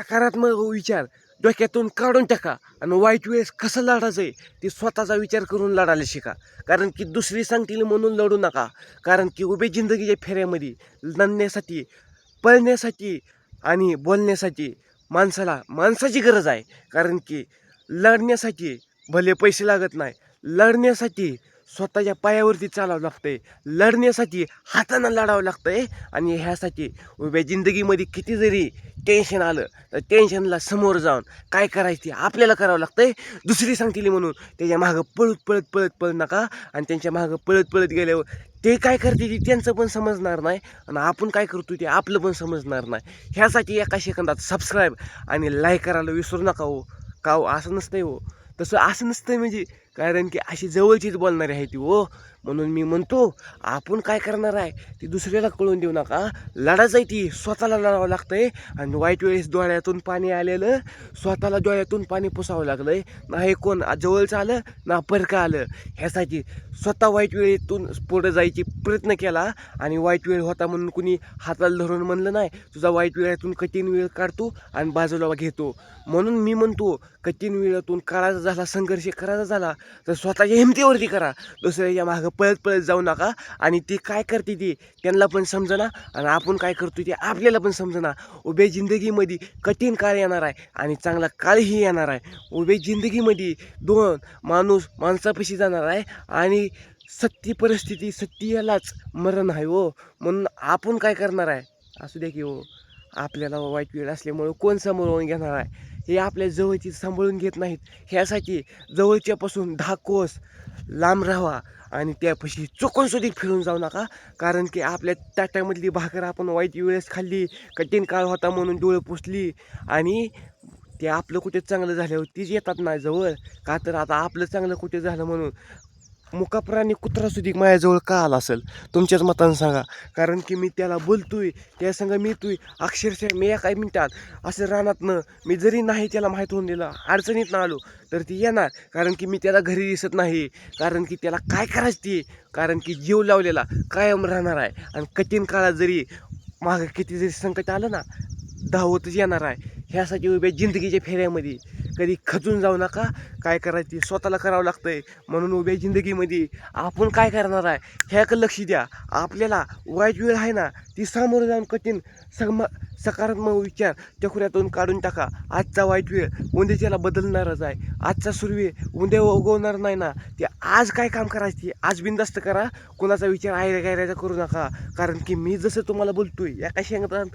सकारात्मक विचार डोक्यातून काढून टाका आणि वाईट वेळेस कसं लढायचं आहे ते स्वतःचा विचार करून लढायला शिका. कारण की दुसरी सांगतील म्हणून लढू नका. कारण की उभे जिंदगीच्या फेऱ्यामध्ये लढण्यासाठी, पळण्यासाठी आणि बोलण्यासाठी माणसाची गरज आहे. कारण की लढण्यासाठी भले पैसे लागत नाही, लढण्यासाठी स्वतःच्या पायावरती चालावं लागतंय, लढण्यासाठी हातानं लढावं लागतंय. आणि ह्यासाठी उभ्या जिंदगीमध्ये किती जरी टेन्शन आलं तर टेन्शनला समोर जाऊन काय करायची आपल्याला करावं लागतंय. दुसरी सांगतील म्हणून त्याच्या मागं पळत नका. आणि त्यांच्या मागं पळत गेल्यावर ते काय करते ते त्यांचं पण समजणार नाही आणि आपण काय करतो ते आपलं पण समजणार नाही. ह्यासाठी एका सेकंदात सबस्क्राईब आणि लाईक करायला विसरू नका हो. का हो असं नसतंय हो, तसं असं नसतंय म्हणजे. कारण की अशी जवळचीच बोलणारी आहे ती हो. म्हणून मी म्हणतो आपण काय करणार आहे ती दुसऱ्याला कळून देऊ नका. लढायचं आहे ती स्वतःला लढावं लागतंय. आणि वाईट वेळेस डोळ्यातून पाणी आलेलं स्वतःला डोळ्यातून पाणी पुसावं लागलंय. नाही कोण जवळचं आलं ना परका आलं. ह्यासाठी स्वतः वाईट वेळेतून पुढं जायची प्रयत्न केला. आणि वाईट वेळ होता म्हणून कुणी हाताला धरून म्हणलं नाही तुझा वाईट वेळातून कठीण वेळ काढतो आणि बाजूला घेतो. म्हणून मी म्हणतो कठीण वेळातून काढायचा झाला, संघर्ष करायचा झाला तर स्वतःच्या हिमतीवरती करा. दुसऱ्याच्या मागं पळत जाऊ नका. आणि ती काय करते ती त्यांना पण समजना आणि आपण काय करतो ते आपल्याला पण समजना. उभ्या जिंदगीमध्ये कठीण काळ येणार आहे आणि चांगला काळही येणार आहे. उभ्या जिंदगीमध्ये दोन माणसापाशी जाणार आहे आणि सत्य परिस्थिती सत्य यालाच मरण आहे हो. म्हणून आपण काय करणार आहे असू द्या की हो. आपल्याला वाईट वेळ असल्यामुळं कोण सांभाळून घेणार आहे. हे आपल्या जवळची सांभाळून घेत नाहीत. ह्यासाठी जवळच्यापासून 10 कोस लांब राहावा आणि त्यापाशी चुकून सुद्धा फिरून जाऊ नका. कारण की आपल्या ताट्यामधली भाकर आपण वाईट वेळेस खाल्ली, कठीण काळ होता म्हणून डोळे पुसली आणि ते आपलं कुठे चांगलं झाल्यावर तीच येतात ना जवळ. का तर आता आपलं चांगलं कुठे झालं म्हणून मुका प्राणी कुत्रा सुद्धा माझ्याजवळ का आला असेल तुमच्याच मतानं सांगा. कारण की मी त्याला बोलतोय, त्या संग मिळतोय. अक्षरशः मी एका मिनिटात असं रानातनं मी जरी नाही त्याला माहीत होऊन दिलं, अडचणीत आलो तर ती येणार. कारण की मी त्याला घरी दिसत नाही. कारण की त्याला काय करायचं ती, कारण की जीव लावलेला कायम राहणार आहे. आणि कठीण काळात जरी मागं किती जरी संकट आलं ना धावतच येणार आहे. ह्यासाठी उभ्या जिंदगीच्या फेऱ्यामध्ये कधी खचून जाऊ नका. काय करायची स्वतःला करावं लागतंय. म्हणून उभ्या जिंदगीमध्ये आपण काय करणार आहे ह्याकडे लक्ष द्या. आपल्याला वाईट वेळ आहे ना ती सामोरं जाऊन कठीण सकारात्मक विचार चक्रातून काढून टाका. आजचा वाईट वेळ उद्या त्याला बदलणारच आहे. आजचा सूर्य उद्या उगवणार नाही ना. ते आज काय काम करायची आज बिनधास्त करा. कुणाचा विचार गायराचा करू नका. कारण की मी जसं तुम्हाला बोलतोय एका शेंगदात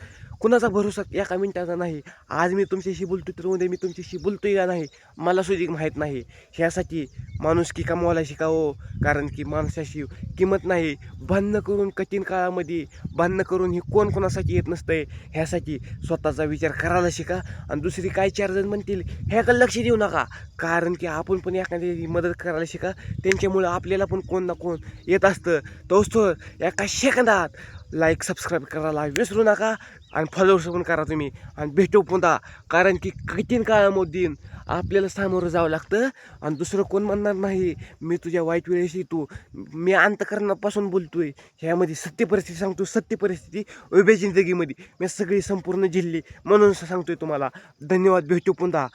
कुणाचा भरोसा एका मिनिटाचा नाही. आज मी तुमच्याशी बोलतोय तर उद्या मी तुमच्याशी बोलतोय का नाही मला सुद्धा माहीत नाही. ह्यासाठी माणुसकी कमवायला शिकावं. कारण की माणसाशी किंमत नाही. भांडणं करून कठीण काळामध्ये भांडणं करून ही कोण कोणासाठी येत नसतंय. ह्यासाठी स्वतःचा विचार करायला शिका. आणि दुसरी काय 4 जण म्हणतील ह्याकडे लक्ष देऊ नका. कारण की आपण पण एखाद्याची मदत करायला शिका. त्यांच्यामुळं आपल्याला पण कोण ना कोण येत असतं. दोस्तो एका सेकंदात लाईक सबस्क्राईब करायला विसरू नका. आणि फॉलोअर्स पण करा तुम्ही. आणि भेटू पुन्हा. कारण की कठीण काळामध्ये आपल्याला सामोरं जावं लागतं. आणि दुसरं कोण म्हणणार नाही मी तुझ्या वाईट वेळेस येतो. मी अंतकरणापासून बोलतोय. ह्यामध्ये सत्य परिस्थिती सांगतो. सत्य परिस्थिती उभ्या जिंदगीमध्ये मी सगळी संपूर्ण जिल्ही म्हणून सांगतोय तुम्हाला. धन्यवाद. भेटू पुन्हा.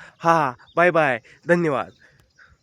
Bye bye. धन्यवाद.